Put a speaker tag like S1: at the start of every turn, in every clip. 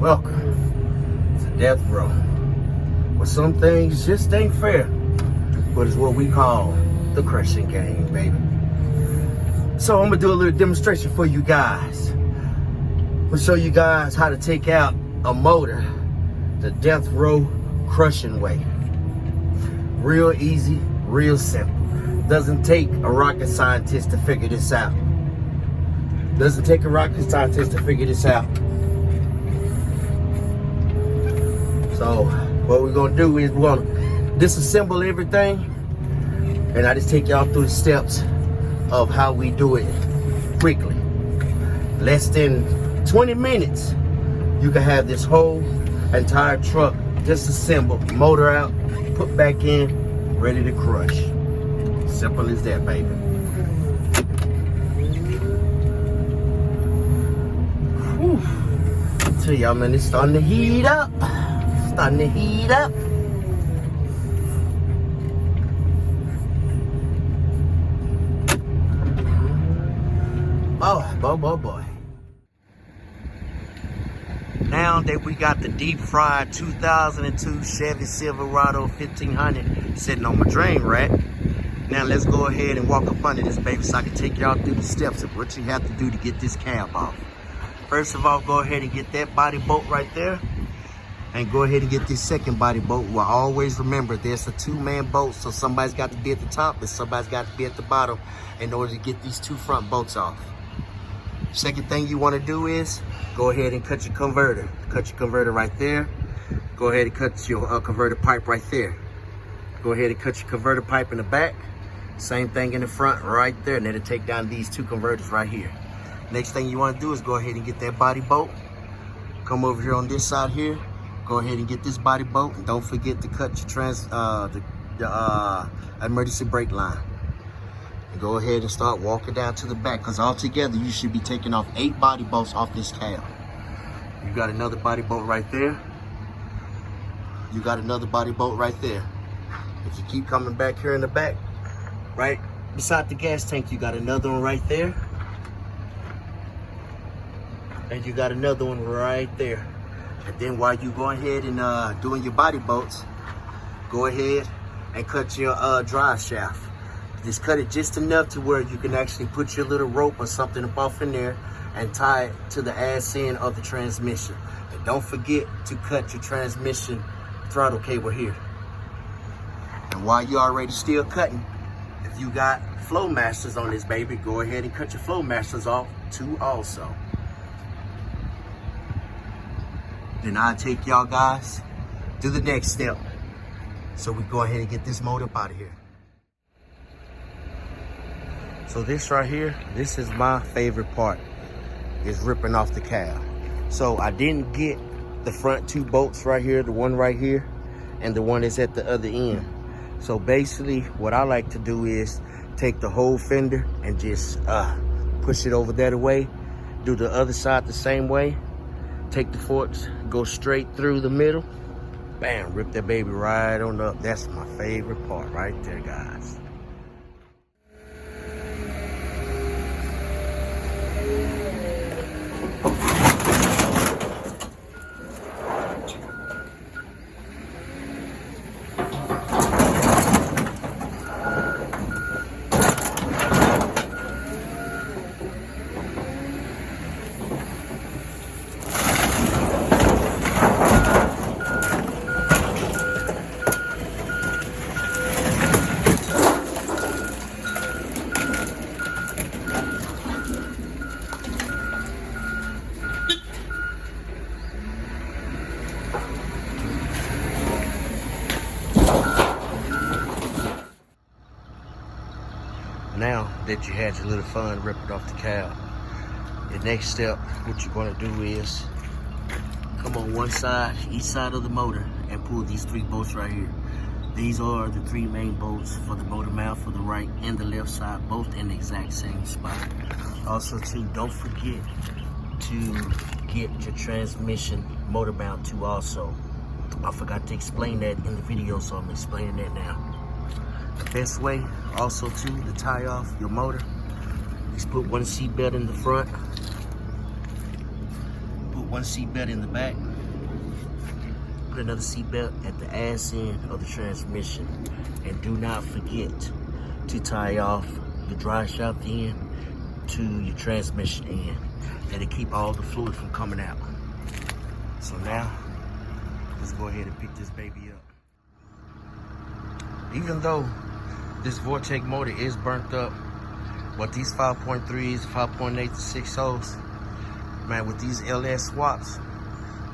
S1: Welcome to Death Row, where some things just ain't fair, but it's what we call the crushing game, baby. So I'm gonna do a little demonstration for you guys. I'm gonna show you guys how to take out a motor the Death Row crushing way. Real easy, real simple. Doesn't take a rocket scientist to figure this out. Doesn't take a rocket scientist to figure this out. So what we're gonna do is we're gonna disassemble everything, and I just take y'all through the steps of how we do it quickly. Less than 20 minutes, you can have this whole entire truck disassembled, motor out, put back in, ready to crush. Simple as that, baby. Whew. I tell y'all, man, it's starting to heat up. Starting to heat up. Boy. Now that we got the deep fried 2002 Chevy Silverado 1500 sitting on my drain rack, now let's go ahead and walk up under this baby so I can take y'all through the steps of what you have to do to get this cab off. First of all, go ahead and get that body bolt right there. And go ahead and get this second body bolt. Well, always remember, there's a two-man bolt, so somebody's got to be at the top and somebody's got to be at the bottom in order to get these two front bolts off. Second thing you want to do is go ahead and cut your converter. Cut your converter right there. Go ahead and cut your converter pipe right there. Go ahead and cut your converter pipe in the back. Same thing in the front right there, and then to take down these two converters right here. Next thing you want to do is go ahead and get that body bolt. Come over here on this side here. Go ahead and get this body bolt, and don't forget to cut your emergency brake line. And go ahead and start walking down to the back, because altogether you should be taking off 8 body bolts off this cab. You got another body bolt right there. You got another body bolt right there. If you keep coming back here in the back, right beside the gas tank, you got another one right there. And you got another one right there. And then while you go ahead and doing your body bolts, go ahead and cut your drive shaft. Just cut it just enough to where you can actually put your little rope or something up off in there and tie it to the ass end of the transmission. And don't forget to cut your transmission throttle cable here. And while you're already still cutting, if you got flow masters on this baby, go ahead and cut your flow masters off too also. Then I'll take y'all guys to the next step, so we go ahead and get this motor up out of here. So this right here, this is my favorite part, is ripping off the cab. So I didn't get the front 2 bolts right here, the one right here, and the one that's at the other end. So basically what I like to do is take the whole fender and just push it over that way, do the other side the same way. Take the forks, go straight through the middle, bam, rip that baby right on up. That's my favorite part right there, guys. Now that you had your little fun ripping off the cab, the next step, what you're gonna do is come on one side, each side of the motor, and pull these 3 bolts right here. These are the 3 main bolts for the motor mount for the right and the left side, both in the exact same spot. Also too, don't forget to get your transmission motor mount too also. I forgot to explain that in the video, so I'm explaining that now. The best way also too to tie off your motor is put one seat belt in the front, put one seat belt in the back, put another seatbelt at the ass end of the transmission. And do not forget to tie off the drive shaft end to your transmission end. That'll keep all the fluid from coming out. So now, let's go ahead and pick this baby up. Even though this Vortec motor is burnt up, but these 5.3s, 5.8 to 6.0s, man, with these LS swaps,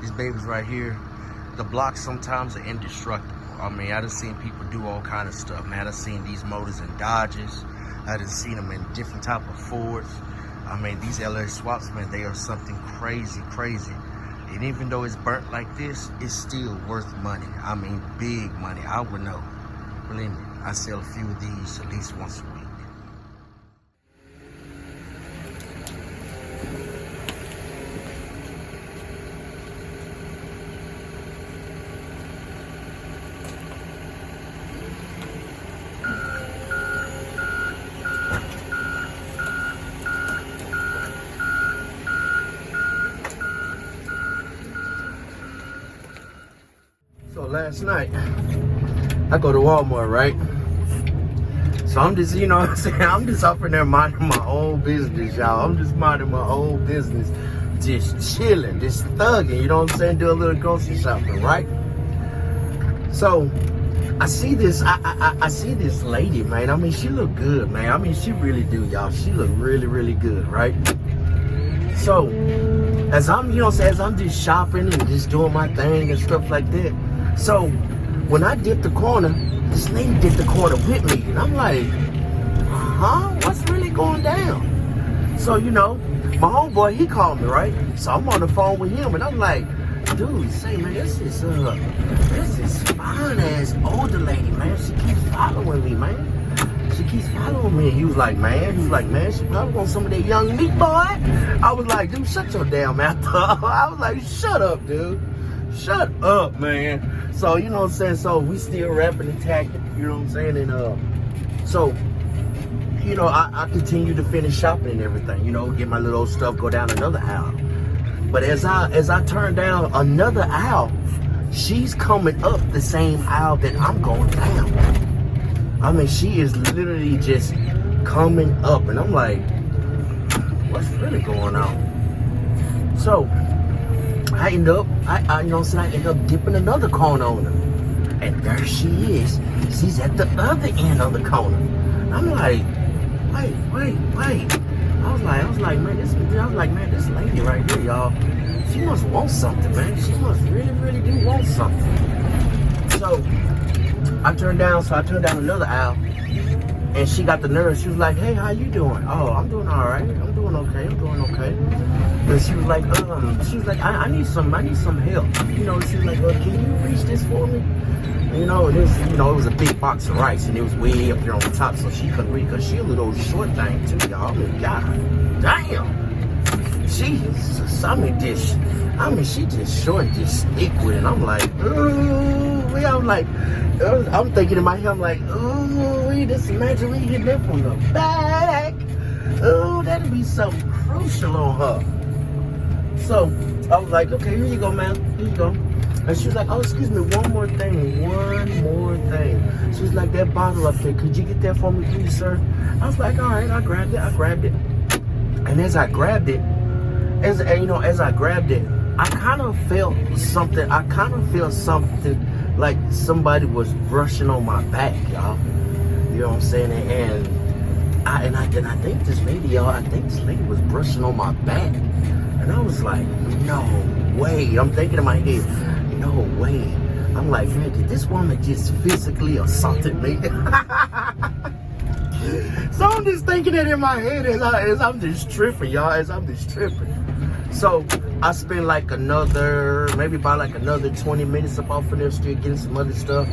S1: these babies right here, the blocks sometimes are indestructible. I mean, I done seen people do all kind of stuff, man. I done seen these motors in Dodges. I done seen them in different type of Fords. I mean, these LS swaps, man, they are something crazy, crazy. And even though it's burnt like this, it's still worth money. I mean, big money. I would know. Believe me, I sell a few of these at least once a week. So last night, I go to Walmart, right? So I'm just, you know what I'm saying? I'm just up in there minding my own business, y'all. I'm just minding my own business. Just chilling, just thugging, you know what I'm saying? Do a little grocery shopping, right? So I see this, I see this lady, man. I mean, she look good, man. I mean, she really do, y'all. She look really, really good, right? So as I'm, you know what I'm saying, as I'm just shopping and just doing my thing and stuff like that. So when I did the corner, this lady did the corner with me. And I'm like, huh? What's really going down? So, you know, my homeboy, he called me, right? So I'm on the phone with him and I'm like, dude, say, man, this is fine ass older lady, man. She keeps following me, man. She keeps following me. He was like, man, she probably wants some of that young meat, boy. I was like, dude, shut your damn mouth up. I was like, shut up, dude. Shut up, man. So, you know what I'm saying? So we still rapping and tagging, you know what I'm saying? And so, you know, I continue to finish shopping and everything, you know, get my little stuff, go down another aisle. But as I turn down another aisle, she's coming up the same aisle that I'm going down. I mean, she is literally just coming up, and I'm like, what's really going on? So I end up, I you know what I'm saying, I end up dipping another corner on her. And there she is. She's at the other end of the corner. I'm like, wait. I was like, man, this lady right here, y'all, she must want something, man. She must really, really do want something. So I turned down another aisle, and she got the nerve. She was like, hey, how you doing? Oh, I'm doing all right. I'm doing okay. And she was like, I need some help. You know, she was like, can you reach this for me? You know, it was a big box of rice, and it was way up here on the top, so she couldn't reach, because she a little short thing too, y'all. I mean, god damn. She just short, just stick with it. I'm like, ooh, I'm thinking in my head, I'm like, ooh, just imagine we get that from the back. Ooh, that'd be something crucial on her. So I was like, okay, here you go, man. Here you go. And she was like, oh, excuse me, one more thing. She was like, that bottle up there, could you get that for me, please, sir? I was like, all right, I grabbed it. And as I grabbed it, I kind of felt something like somebody was brushing on my back, y'all. You know what I'm saying? And I think this lady was brushing on my back. And I was like, no way. I'm thinking in my head, no way. I'm like, man, did this woman just physically assaulted me? So I'm just thinking it in my head as I'm just tripping, y'all, So I spent like another 20 minutes up off of there, still getting some other stuff.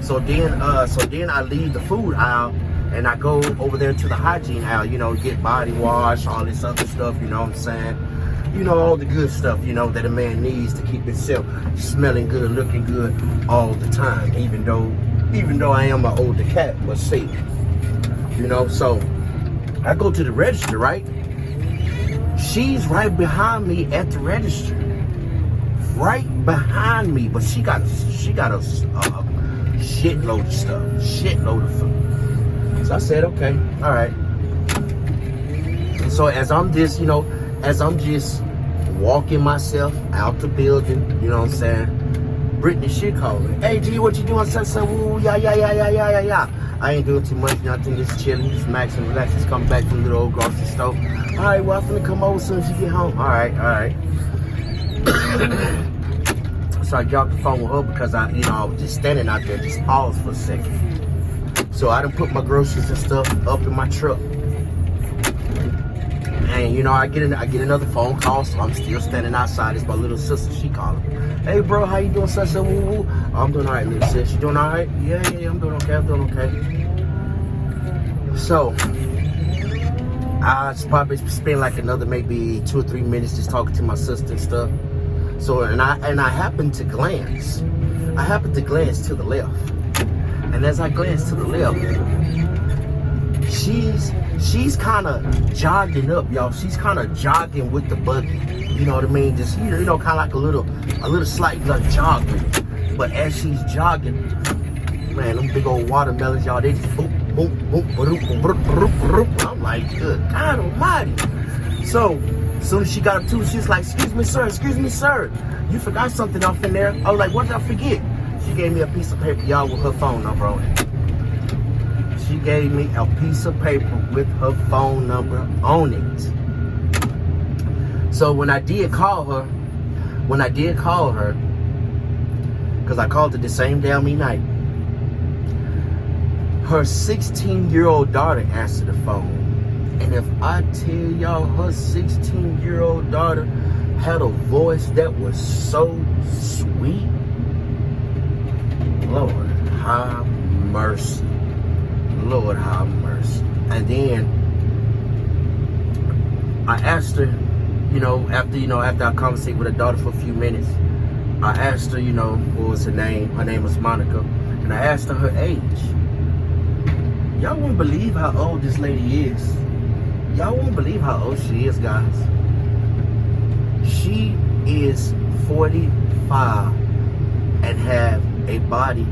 S1: So then I leave the food aisle and I go over there to the hygiene aisle, you know, get body wash, all this other stuff, you know what I'm saying? You know, all the good stuff, you know, that a man needs to keep himself smelling good, looking good all the time, even though I am an older cat, but see, you know. So I go to the register, right? She's right behind me at the register, right behind me, but she got a shitload of stuff, shitload of food. So I said, okay, all right. And so as I'm just walking myself out the building, you know what I'm saying? Brittany, she called me. Hey, G, what you doing? So, woo, yeah. I ain't doing too much. Nothing, just chilling, just maxing, relaxing. Just coming back from the little old grocery store. All right, well, I'm finna come over as soon as you get home. All right. So I dropped the phone with her because I was just standing out there, just paused for a second. So I done put my groceries and stuff up in my truck. And I get another phone call, so I'm still standing outside. It's my little sister. She called me. Hey, bro, how you doing? So, woo. I'm doing all right, little sis. You doing all right? Yeah, I'm doing okay. So I probably spend like another maybe 2 or 3 minutes just talking to my sister and stuff. So and I happened to glance. To the left, and as I glance to the left, she's kind of jogging up, y'all. She's kind of jogging with the buggy. You know what I mean? Just kind of like a little slight like jog with it. But as she's jogging, man, them big old watermelons, y'all, they just boom, boom, boom, boom, boom, boom, boom. I'm like, good God Almighty. So as soon as she got up to it, she's like, excuse me, sir. You forgot something off in there. I was like, what did I forget? She gave me a piece of paper, y'all, with her phone number on it. She gave me a piece of paper with her phone number on it. So when I did call her, because I called her the same damn night, her 16-year-old daughter answered the phone. And if I tell y'all, her 16-year-old daughter had a voice that was so sweet, Lord have mercy. And then I asked her, after I conversated with her daughter for a few minutes, I asked her, what was her name? Her name was Monica. And I asked her her age. Y'all won't believe how old this lady is. Y'all won't believe how old she is, guys. She is 45 and have a body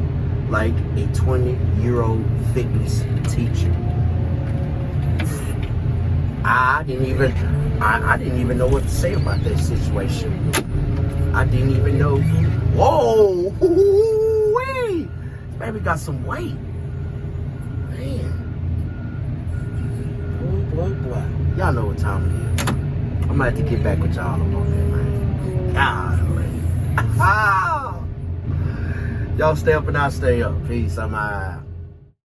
S1: like a 20-year-old fitness teacher. I didn't even know what to say about that situation. I didn't even know. Whoa, wait, baby got some weight, man. Oh boy. Y'all know what time it is. I'm gonna have to get back with y'all on that, man. God, y'all stay up and I stay up. Peace. I'm out.